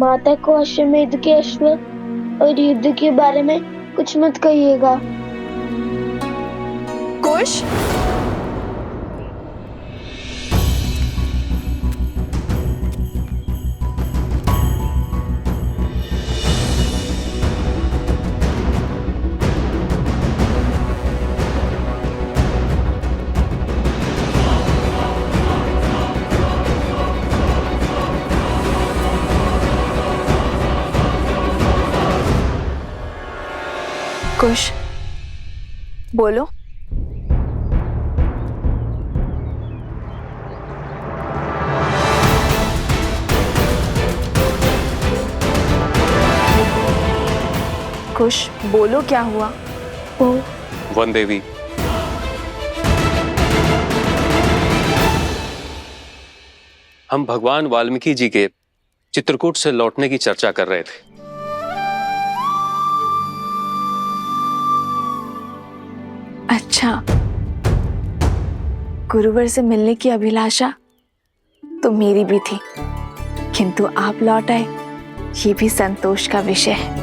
माता को अश्वमेध के अश्व और युद्ध के बारे में कुछ मत कहिएगा। कुश, कुश, बोलो। कुश, बोलो क्या हुआ? वन देवी, हम भगवान वाल्मीकि जी के चित्रकूट से लौटने की चर्चा कर रहे थे। अच्छा, गुरुवर से मिलने की अभिलाषा तो मेरी भी थी, किंतु आप लौट आए, ये भी संतोष का विषय है।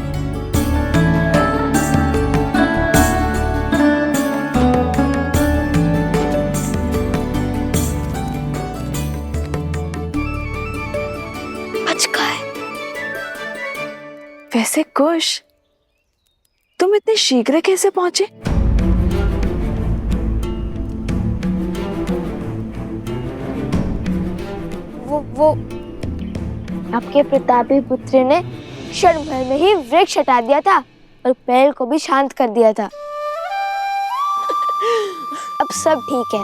वैसे कुश, तुम इतने शीघ्र कैसे पहुंचे? वो आपके प्रतापी पुत्र ने क्षण भर में ही वृक्ष हटा दिया था और पेड़ को भी शांत कर दिया था। अब सब ठीक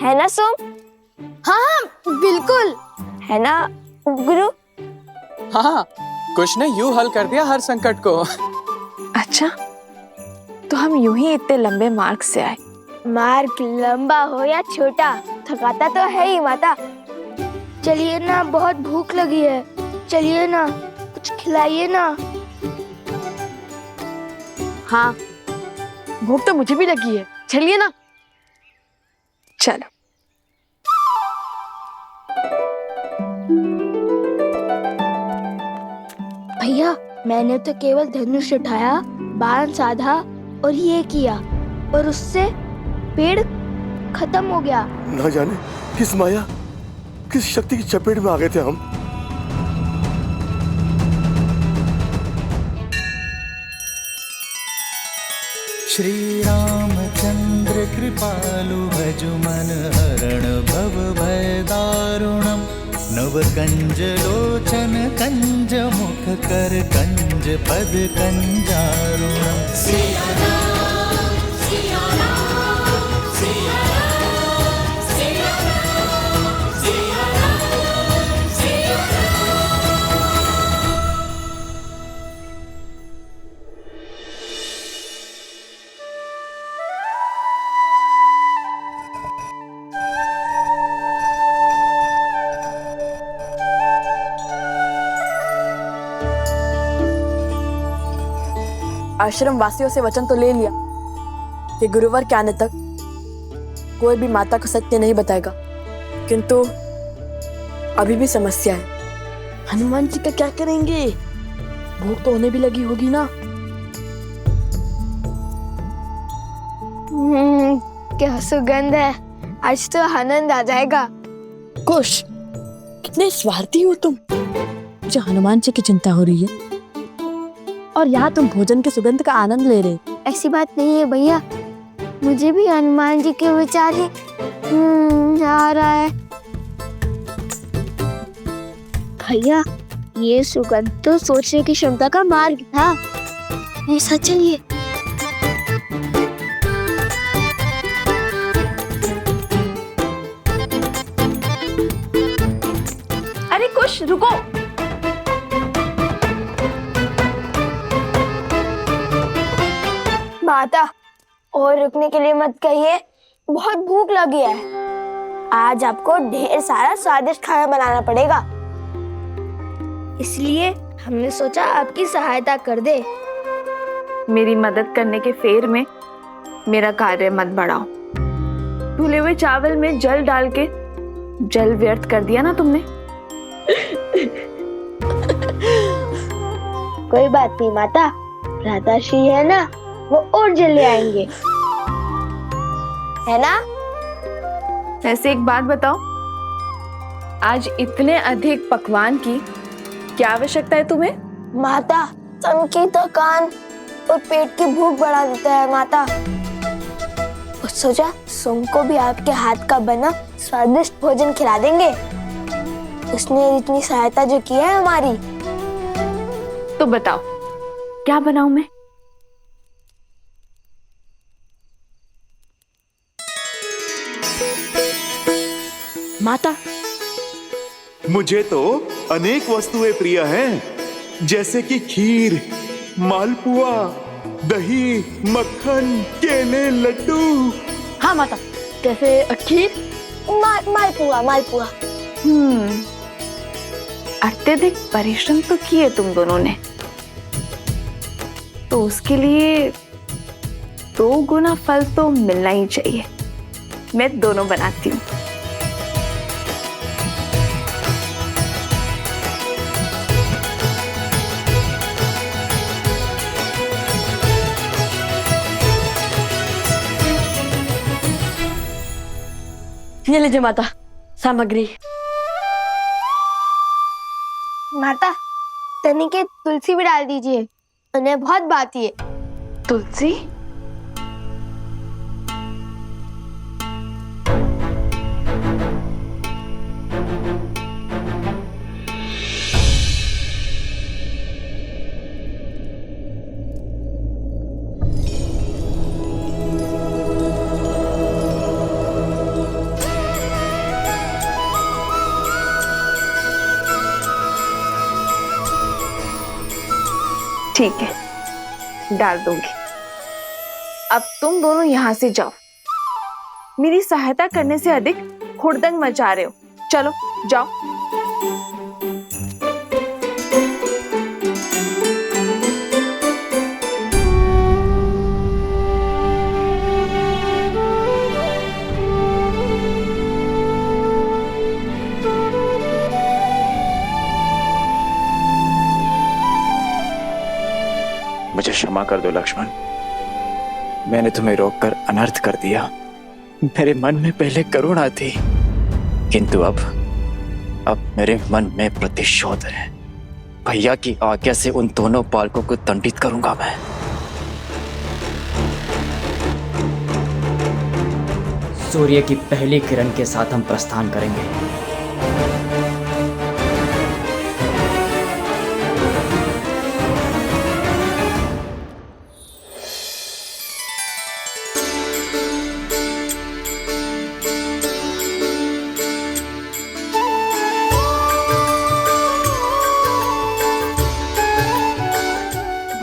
है ना सोम? हाँ बिल्कुल है ना गुरु? हाँ, कुश ने यूं हल कर दिया हर संकट को। अच्छा, तो हम यूं ही इतने लंबे मार्ग से आए। मार्ग लंबा हो या छोटा, थकाता तो है ही माता। चलिए ना, बहुत भूख लगी है, चलिए ना, कुछ खिलाइए ना। हाँ, भूख तो मुझे भी लगी है, चलिए ना। चलो। भैया, मैंने तो केवल धनुष उठाया, बाण साधा और ये किया, और उससे पेड़ खत्म हो गया। ना जाने किस माया, किस शक्ति की चपेट में आ गए थे हम। श्री रामचंद्र कृपालु भजु मन हरण भव भय दारुणम। नव कंज लोचन कंज मुख कर कंज पद कंजारुणम। आश्रम वासियों से वचन तो ले लिया कि गुरुवर के आने तक कोई भी माता को सत्य नहीं बताएगा, किंतु अभी भी समस्या है। हनुमान जी का क्या करेंगे? भूख तो उन्हें भी लगी होगी ना। क्या सुगंध है, आज तो आनंद आ जाएगा। कुश, कितने स्वार्थी हो तुम। मुझे हनुमान जी की चिंता हो रही है और यहाँ तुम भोजन के सुगंध का आनंद ले रहे। ऐसी बात नहीं है भैया, मुझे भी हनुमान जी के विचार ही आ रहा है। भैया, ये सुगंध तो सोचने की क्षमता का मार्ग था। ऐसा चलिए। अरे कुश, रुको। माता, और रुकने के लिए मत कहिए, बहुत भूख लगी है। आज आपको ढेर सारा स्वादिष्ट खाना बनाना पड़ेगा, इसलिए हमने सोचा आपकी सहायता कर दे। मेरी मदद करने के फेर में मेरा कार्य मत बढ़ाओ। धुले हुए चावल में जल डाल के जल व्यर्थ कर दिया ना तुमने। कोई बात नहीं माता, भ्राताश्री है ना, वो और जल्दी आएंगे, है ना? वैसे एक बात बताओ, आज इतने अधिक पकवान की क्या आवश्यकता है तुम्हें? माता, तन की थकान और पेट की भूख बढ़ा देता है माता। और सोचा सोम को भी आपके हाथ का बना स्वादिष्ट भोजन खिला देंगे। उसने इतनी सहायता जो की है हमारी। तो बताओ क्या बनाऊं मैं? माता, मुझे तो अनेक वस्तुएं प्रिय हैं, जैसे कि खीर, मालपुआ, दही, मक्खन, केले, लड्डू। हाँ माता, जैसे खीर, मालपुआ मालपुआ। अत्यधिक परिश्रम तो किए तुम दोनों ने, तो उसके लिए 2 गुना फल तो मिलना ही चाहिए। मैं दोनों बनाती हूँ। ये लीजिए माता सामग्री। माता, तनी के तुलसी भी डाल दीजिए, उन्हें बहुत भाती है। तुलसी? ठीक है, डाल दूंगी। अब तुम दोनों यहाँ से जाओ। मेरी सहायता करने से अधिक हुड़दंग मचा रहे हो। चलो जाओ। मुझे क्षमा कर दो लक्ष्मण, मैंने तुम्हें रोककर अनर्थ कर दिया। मेरे मन में पहले करुणा थी, किंतु अब मेरे मन में प्रतिशोध है। भैया की आज्ञा से उन दोनों बालकों को दंडित करूंगा मैं। सूर्य की पहली किरण के साथ हम प्रस्थान करेंगे।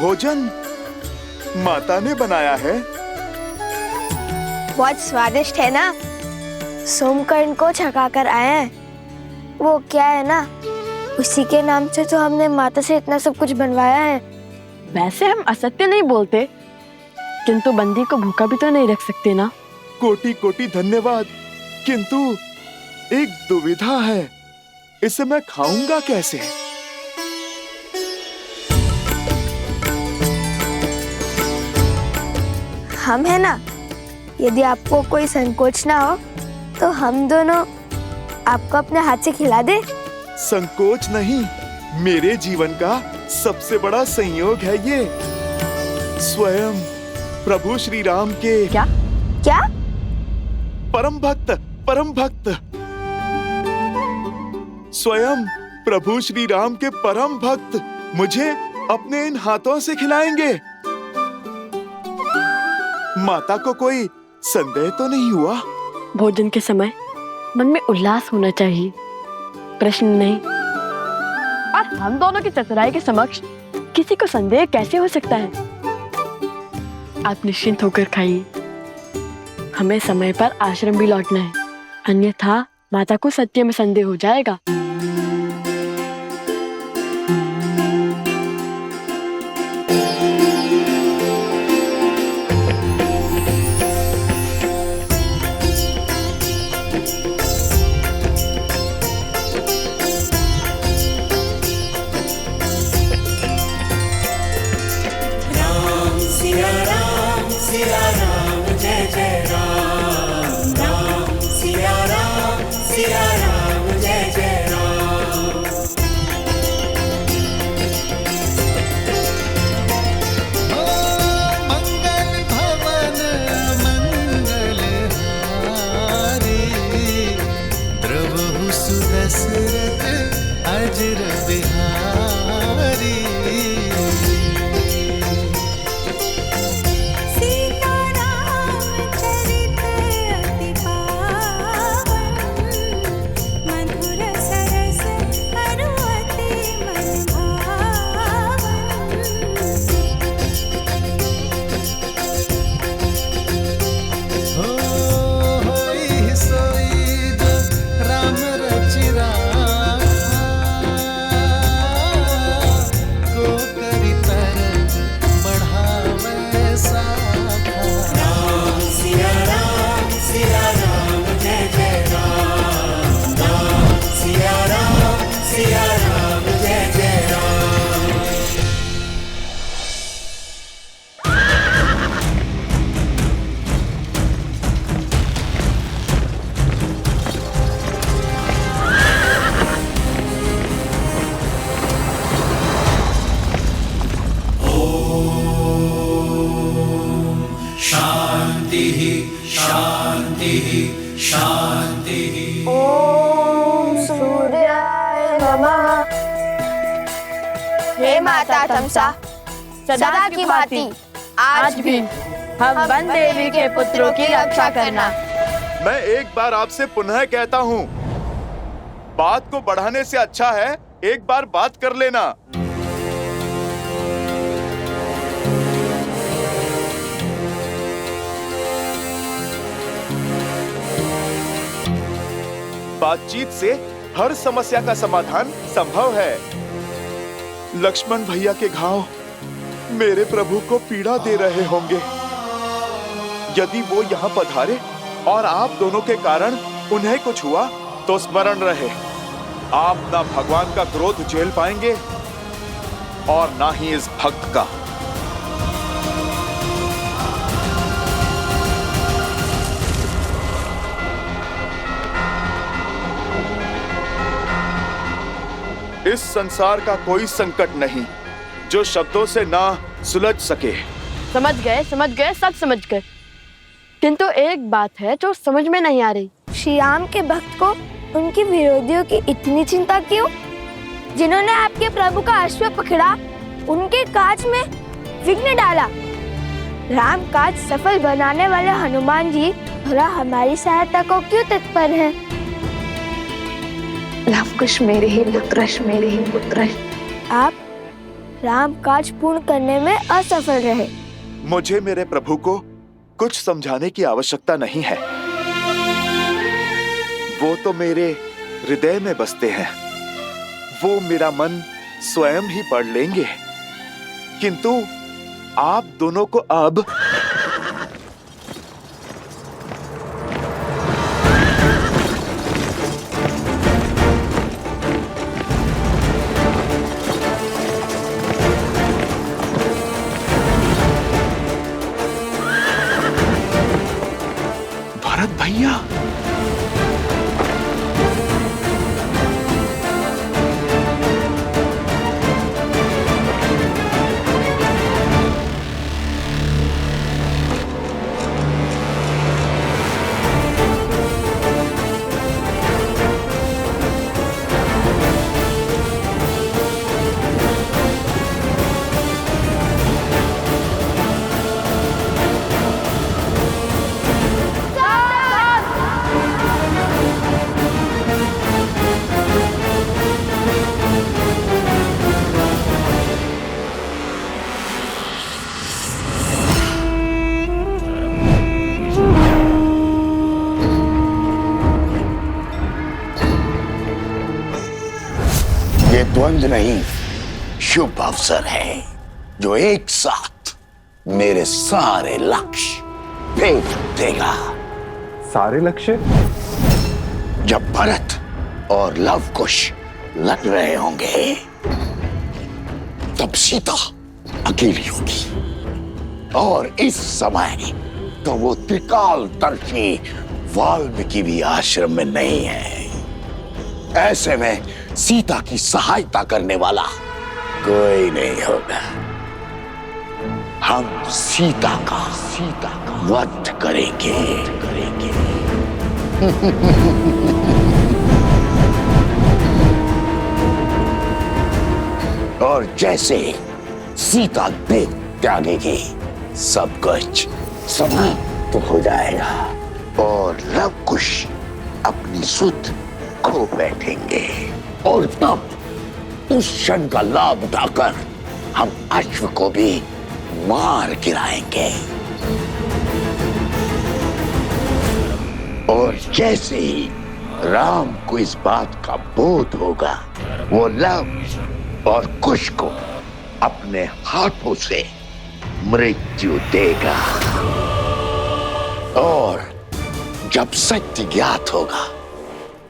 भोजन माता ने बनाया है। बहुत स्वादिष्ट है ना? सोमकर्ण को छका कर आए हैं। वो क्या है ना, उसी के नाम से तो हमने माता से इतना सब कुछ बनवाया है। वैसे हम असत्य नहीं बोलते, किंतु बंदी को भूखा भी तो नहीं रख सकते ना। कोटि कोटि धन्यवाद, किंतु एक दुविधा है, इसे मैं खाऊंगा कैसे? हम है ना, यदि आपको कोई संकोच ना हो तो हम दोनों आपको अपने हाथ से खिला दे। संकोच नहीं, मेरे जीवन का सबसे बड़ा संयोग है ये। स्वयं प्रभु श्री राम के क्या? परम भक्त स्वयं प्रभु श्री राम के परम भक्त मुझे अपने इन हाथों से खिलाएंगे। माता को कोई संदेह तो नहीं हुआ? भोजन के समय मन में उल्लास होना चाहिए, प्रश्न नहीं। और हम दोनों की चतुराई के समक्ष किसी को संदेह कैसे हो सकता है? आप निश्चिंत होकर खाइए। हमें समय पर आश्रम भी लौटना है, अन्यथा माता को सत्य में संदेह हो जाएगा। सुदशरथ अजर बिहारी। ओम सूर्याय नमः। हे माता तमसा, सदा की भांति आज भी हम वन देवी के पुत्रों की रक्षा करना। मैं एक बार आपसे पुनः कहता हूँ, बात को बढ़ाने से अच्छा है एक बार बात कर लेना। बातचीत से हर समस्या का समाधान संभव है। लक्ष्मण भैया के घाव मेरे प्रभु को पीड़ा दे रहे होंगे। यदि वो यहाँ पधारे और आप दोनों के कारण उन्हें कुछ हुआ तो स्मरण रहे, आप ना भगवान का क्रोध झेल पाएंगे और ना ही इस भक्त का। इस संसार का कोई संकट नहीं जो शब्दों से ना सुलझ सके। समझ गए, सब समझ गए। किंतु एक बात है जो समझ में नहीं आ रही। श्री राम के भक्त को उनके विरोधियों की इतनी चिंता क्यों? जिन्होंने आपके प्रभु का अश्व पकड़ा, उनके काज में विघ्न डाला। राम काज सफल बनाने वाले हनुमान जी भला हमारी सहायता को क्यों तत्पर हैं? लवकुश मेरे ही पुत्र। आप राम काज पूर्ण करने में असफल रहे। मुझे मेरे प्रभु को कुछ समझाने की आवश्यकता नहीं है। वो तो मेरे हृदय में बसते हैं। वो मेरा मन स्वयं ही पढ़ लेंगे। किंतु आप दोनों को अब भरत भैया, ये द्वंद्व नहीं, शुभ अवसर है जो एक साथ मेरे सारे लक्ष्य भेद देगा। सारे लक्ष्य? जब भरत और लवकुश लड़ रहे होंगे तब सीता अकेली होगी, और इस समय तो वो त्रिकालदर्शी वाल्मीकि भी आश्रम में नहीं है। ऐसे में सीता की सहायता करने वाला कोई नहीं होगा। हम सीता का वध करेंगे। और जैसे सीता देह त्यागेगी सब कुछ समाप्त हो जाएगा और लव कुश अपनी सुध खो बैठेंगे और तब उस क्षण का लाभ उठाकर हम अश्व को भी मार गिराएंगे। और जैसे ही राम को इस बात का बोध होगा वो लव और कुश को अपने हाथों से मृत्यु देगा। और जब सत्य ज्ञात होगा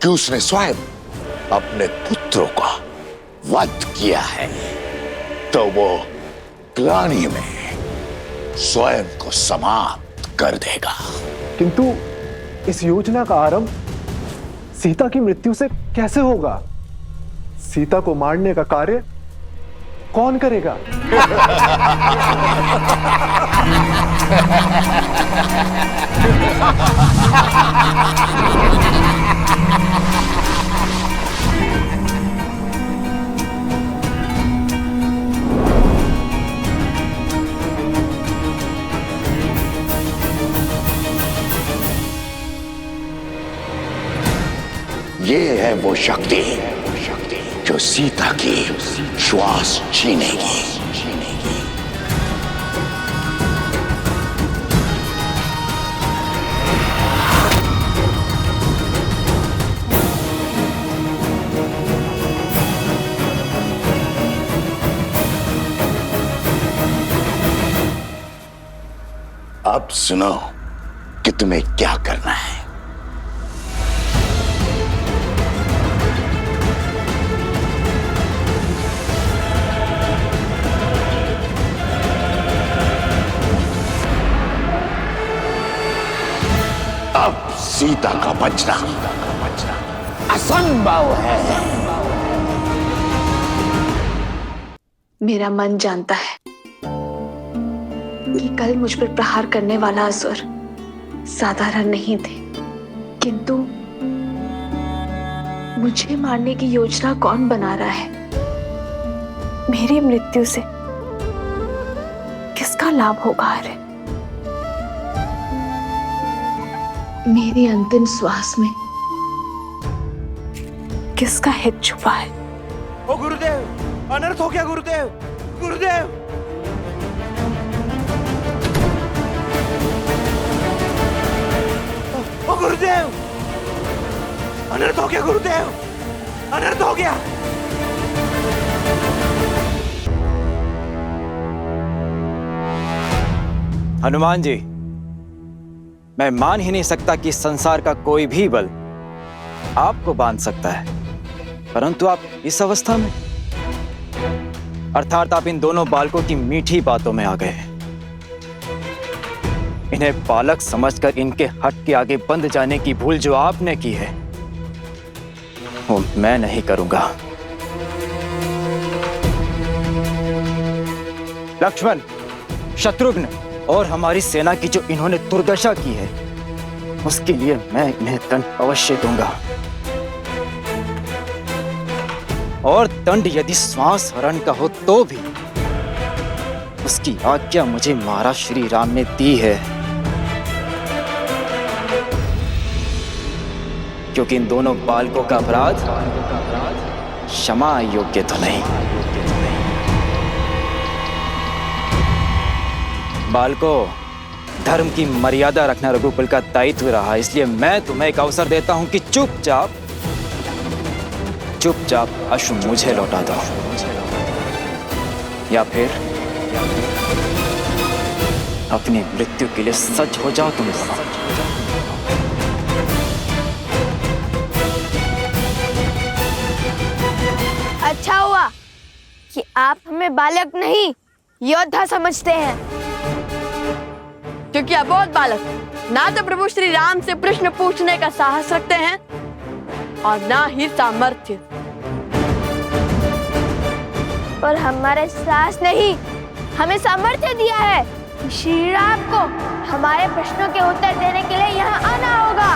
कि उसने स्वयं अपने पुत्रों का वध किया है तो वो ग्लानि में स्वयं को समाप्त कर देगा। किंतु इस योजना का आरंभ सीता की मृत्यु से कैसे होगा? सीता को मारने का कार्य कौन करेगा? ये है वो शक्ति जो सीता की श्वास छीनेगी। अब सुनो कि तुम्हें क्या करना है। अब सीता का बचना असंभव है। मेरा मन जानता है कि कल मुझ पर प्रहार करने वाला असुर साधारण नहीं थे, किंतु मुझे मारने की योजना कौन बना रहा है? मेरी मृत्यु से किसका लाभ होगा? अरे मेरी अंतिम श्वास में किसका हित छुपा है? ओ गुरुदेव, अनर्थ हो गया गुरुदेव। गुरुदेव, ओ गुरुदेव, अनर्थ हो गया गुरुदेव, अनर्थ हो गया। हनुमान जी, मैं मान ही नहीं सकता कि संसार का कोई भी बल आपको बांध सकता है, परंतु आप इस अवस्था में, अर्थात आप इन दोनों बालकों की मीठी बातों में आ गए। इन्हें बालक समझकर इनके हट के आगे बंद जाने की भूल जो आपने की है वो मैं नहीं करूंगा। लक्ष्मण, शत्रुघ्न और हमारी सेना की जो इन्होंने दुर्दशा की है उसके लिए मैं इन्हें दंड अवश्य दूंगा। और दंड यदि श्वास हरण का हो तो भी उसकी आज्ञा मुझे महाराज श्री राम ने दी है, क्योंकि इन दोनों बालकों का अपराध क्षमा योग्य तो नहीं। बालकों, धर्म की मर्यादा रखना रघुकुल का दायित्व रहा, इसलिए मैं तुम्हें एक अवसर देता हूं कि चुपचाप अश्व मुझे लौटा दो, या फिर अपनी मृत्यु के लिए सज्ज हो जाओ तुम दोनों। अच्छा हुआ कि आप हमें बालक नहीं योद्धा समझते हैं, क्योंकि अबोध बालक ना तो प्रभु श्री राम से प्रश्न पूछने का साहस रखते हैं और ना ही सामर्थ्य। और हमारे सास ने ही हमें सामर्थ्य दिया है। श्री राम को हमारे प्रश्नों के उत्तर देने के लिए यहाँ आना होगा।